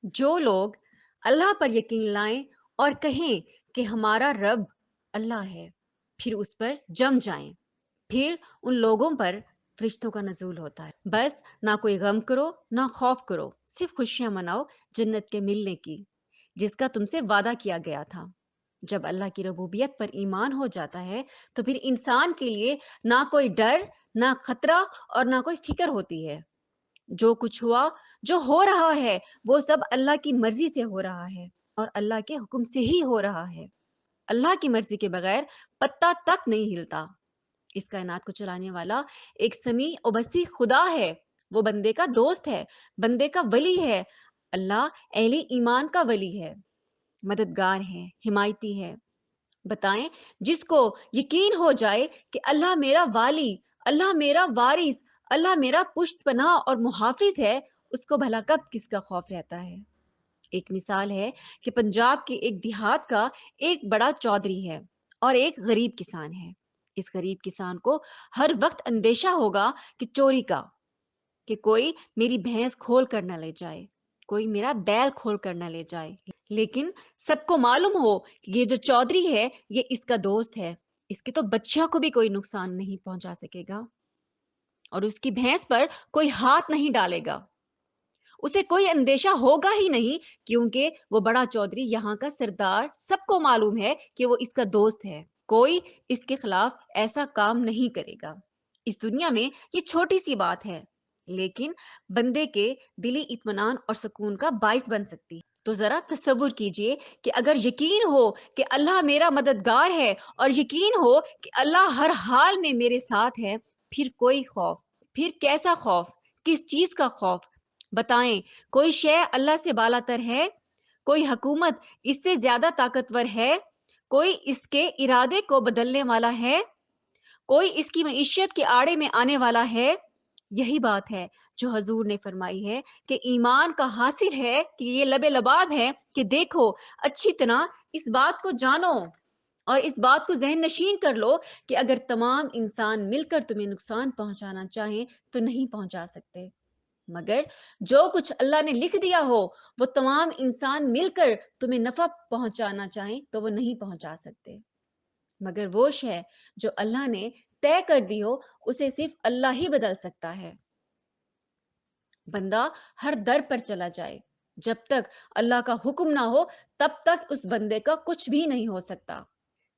جو لوگ اللہ پر یقین لائیں اور کہیں کہ ہمارا رب اللہ ہے، پھر اس پر جم جائیں، پھر ان لوگوں پر فرشتوں کا نزول ہوتا ہے۔ بس نہ کوئی غم کرو نہ خوف کرو، صرف خوشیاں مناؤ جنت کے ملنے کی، جس کا تم سے وعدہ کیا گیا تھا۔ جب اللہ کی ربوبیت پر ایمان ہو جاتا ہے تو پھر انسان کے لیے نہ کوئی ڈر، نہ خطرہ اور نہ کوئی فکر ہوتی ہے۔ جو کچھ ہوا، جو ہو رہا ہے، وہ سب اللہ کی مرضی سے ہو رہا ہے اور اللہ کے حکم سے ہی ہو رہا ہے۔ اللہ کی مرضی کے بغیر پتا تک نہیں ہلتا۔ اس کائنات کو چلانے والا ایک سمیع و بصیر خدا ہے۔ وہ بندے کا دوست ہے، بندے کا ولی ہے۔ اللہ اہل ایمان کا ولی ہے، مددگار ہے، حمایتی ہے۔ بتائیں، جس کو یقین ہو جائے کہ اللہ میرا والی، اللہ میرا وارث، اللہ میرا پشت پناہ اور محافظ ہے، اس کو بھلا کب کس کا خوف رہتا ہے؟ ایک مثال ہے کہ پنجاب کے ایک دیہات کا ایک بڑا چودھری ہے اور ایک غریب کسان ہے۔ اس غریب کسان کو ہر وقت اندیشہ ہوگا کہ چوری کا، کہ کوئی میری بھینس کھول کر نہ لے جائے، کوئی میرا بیل کھول کر نہ لے جائے۔ لیکن سب کو معلوم ہو کہ یہ جو چودھری ہے یہ اس کا دوست ہے، اس کے تو بچیوں کو بھی کوئی نقصان نہیں پہنچا سکے گا اور اس کی بھینس پر کوئی ہاتھ نہیں ڈالے گا۔ اسے کوئی اندیشہ ہوگا ہی نہیں، کیونکہ وہ بڑا چودھری یہاں کا سردار، سب کو معلوم ہے کہ وہ اس کا دوست ہے۔ کوئی اس کے خلاف ایسا کام نہیں کرے گا۔ اس دنیا میں یہ چھوٹی سی بات ہے، لیکن بندے کے دلی اطمینان اور سکون کا باعث بن سکتی ہے۔ تو ذرا تصور کیجئے کہ اگر یقین ہو کہ اللہ میرا مددگار ہے اور یقین ہو کہ اللہ ہر حال میں میرے ساتھ ہے، پھر کوئی خوف، پھر کیسا خوف، کس چیز کا خوف؟ بتائیں، کوئی شے اللہ سے بالا تر ہے؟ کوئی حکومت اس سے زیادہ طاقتور ہے؟ کوئی اس کے ارادے کو بدلنے والا ہے؟ کوئی اس کی معیشت کے آڑے میں آنے والا ہے؟ یہی بات ہے جو حضور نے فرمائی ہے کہ ایمان کا حاصل ہے کہ یہ لب لباب ہے کہ دیکھو، اچھی طرح اس بات کو جانو اور اس بات کو ذہن نشین کر لو کہ اگر تمام انسان مل کر تمہیں نقصان پہنچانا چاہیں تو نہیں پہنچا سکتے، مگر جو کچھ اللہ نے لکھ دیا ہو وہ تمام انسان مل کر تمہیں نفع پہنچانا چاہیں تو وہ نہیں پہنچا سکتے، مگر وہ شے جو اللہ نے طے کر دی ہو اسے صرف اللہ ہی بدل سکتا ہے۔ بندہ ہر در پر چلا جائے، جب تک اللہ کا حکم نہ ہو تب تک اس بندے کا کچھ بھی نہیں ہو سکتا۔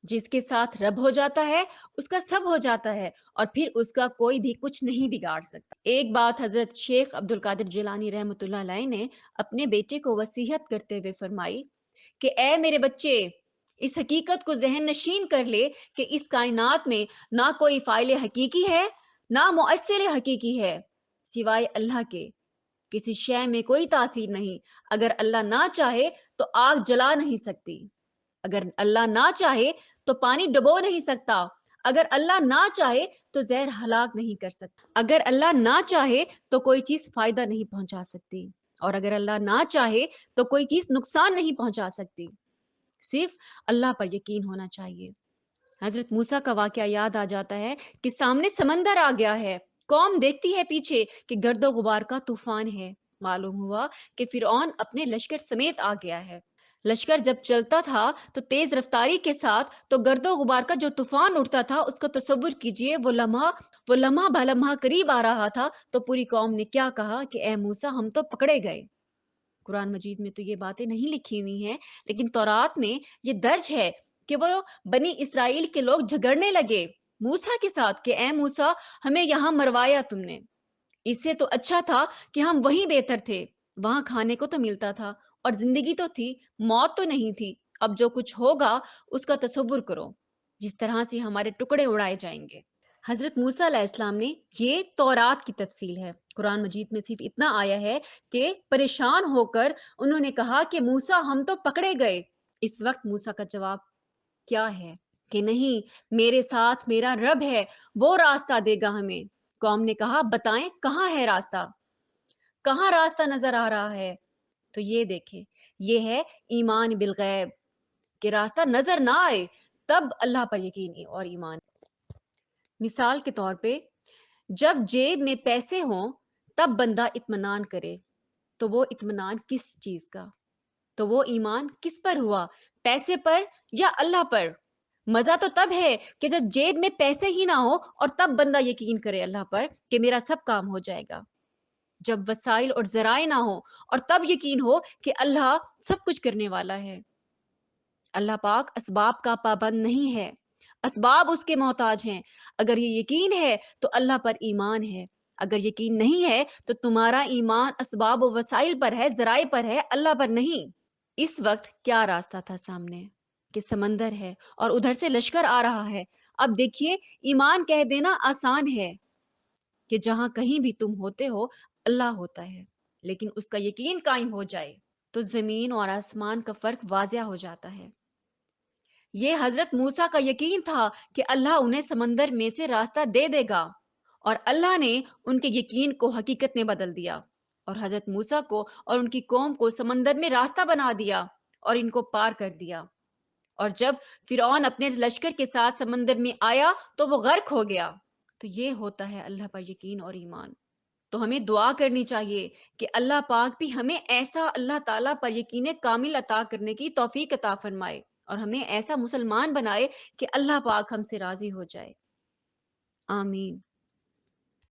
جس کے ساتھ رب ہو جاتا ہے اس کا سب ہو جاتا ہے اور پھر اس کا کوئی بھی کچھ نہیں بگاڑ سکتا۔ ایک بات حضرت شیخ عبد القادر جیلانی رحمۃ اللہ علیہ نے اپنے بیٹے کو وصیت کرتے ہوئے فرمائی کہ اے میرے بچے، اس حقیقت کو ذہن نشین کر لے کہ اس کائنات میں نہ کوئی فاعل حقیقی ہے نہ مؤثر حقیقی ہے سوائے اللہ کے۔ کسی شے میں کوئی تاثیر نہیں۔ اگر اللہ نہ چاہے تو آگ جلا نہیں سکتی، اگر اللہ نہ چاہے تو پانی ڈبو نہیں سکتا، اگر اللہ نہ چاہے تو زہر ہلاک نہیں کر سکتا، اگر اللہ نہ چاہے تو کوئی چیز فائدہ نہیں پہنچا سکتی، اور اگر اللہ نہ چاہے تو کوئی چیز نقصان نہیں پہنچا سکتی۔ صرف اللہ پر یقین ہونا چاہیے۔ حضرت موسیٰ کا واقعہ یاد آ جاتا ہے کہ سامنے سمندر آ گیا ہے، قوم دیکھتی ہے پیچھے کہ گرد و غبار کا طوفان ہے۔ معلوم ہوا کہ فرعون اپنے لشکر سمیت آ گیا ہے۔ لشکر جب چلتا تھا تو تیز رفتاری کے ساتھ، تو گرد و غبار کا جو طوفان اٹھتا تھا اس کو تصور کیجئے، وہ لمحہ بہ لمحہ قریب آ رہا تھا تو پوری قوم نے کیا کہا کہ اے موسیٰ، ہم تو پکڑے گئے۔ قرآن مجید میں تو یہ باتیں نہیں لکھی ہوئی ہیں، لیکن تورات میں یہ درج ہے کہ وہ بنی اسرائیل کے لوگ جھگڑنے لگے موسیٰ کے ساتھ کہ اے موسیٰ، ہمیں یہاں مروایا تم نے، اس سے تو اچھا تھا کہ ہم وہیں بہتر تھے، وہاں کھانے کو تو ملتا تھا اور زندگی تو تھی، موت تو نہیں تھی۔ اب جو کچھ ہوگا اس کا تصور کرو، جس طرح سے ہمارے ٹکڑے اڑائے جائیں گے۔ حضرت موسیٰ علیہ السلام نے، یہ تورات کی تفصیل ہے، قرآن مجید میں صرف اتنا آیا ہے کہ پریشان ہو کر انہوں نے کہا کہ موسیٰ، ہم تو پکڑے گئے۔ اس وقت موسیٰ کا جواب کیا ہے کہ نہیں، میرے ساتھ میرا رب ہے، وہ راستہ دے گا ہمیں۔ قوم نے کہا بتائیں کہاں ہے راستہ، کہاں راستہ نظر آ رہا ہے؟ تو یہ دیکھیں، یہ ہے ایمان بالغیب، کہ راستہ نظر نہ آئے تب اللہ پر یقین اور ایمان۔ مثال کے طور پہ، جب جیب میں پیسے ہوں تب بندہ اطمینان کرے، تو وہ اطمینان کس چیز کا؟ تو وہ ایمان کس پر ہوا؟ پیسے پر یا اللہ پر؟ مزہ تو تب ہے کہ جب جیب میں پیسے ہی نہ ہو اور تب بندہ یقین کرے اللہ پر کہ میرا سب کام ہو جائے گا۔ جب وسائل اور ذرائع نہ ہو اور تب یقین ہو کہ اللہ سب کچھ کرنے والا ہے۔ اللہ پاک اسباب کا پابند نہیں ہے، اسباب اس کے محتاج ہیں۔ اگر یہ یقین ہے تو اللہ پر ایمان ہے، اگر یقین نہیں ہے تو تمہارا ایمان اسباب و وسائل پر ہے، ذرائع پر ہے، اللہ پر نہیں۔ اس وقت کیا راستہ تھا سامنے؟ کہ سمندر ہے اور ادھر سے لشکر آ رہا ہے۔ اب دیکھیے، ایمان کہہ دینا آسان ہے کہ جہاں کہیں بھی تم ہوتے ہو اللہ ہوتا ہے، لیکن اس کا یقین قائم ہو جائے تو زمین اور آسمان کا فرق واضح ہو جاتا ہے۔ یہ حضرت موسیٰ کا یقین تھا کہ اللہ انہیں سمندر میں سے راستہ دے دے گا، اور اللہ نے ان کے یقین کو حقیقت میں بدل دیا اور حضرت موسیٰ کو اور ان کی قوم کو سمندر میں راستہ بنا دیا اور ان کو پار کر دیا۔ اور جب فرعون اپنے لشکر کے ساتھ سمندر میں آیا تو وہ غرق ہو گیا۔ تو یہ ہوتا ہے اللہ پر یقین اور ایمان۔ تو ہمیں دعا کرنی چاہیے کہ اللہ پاک بھی ہمیں ایسا اللہ تعالیٰ پر یقین کامل عطا کرنے کی توفیق عطا فرمائے، اور ہمیں ایسا مسلمان بنائے کہ اللہ پاک ہم سے راضی ہو جائے۔ آمین۔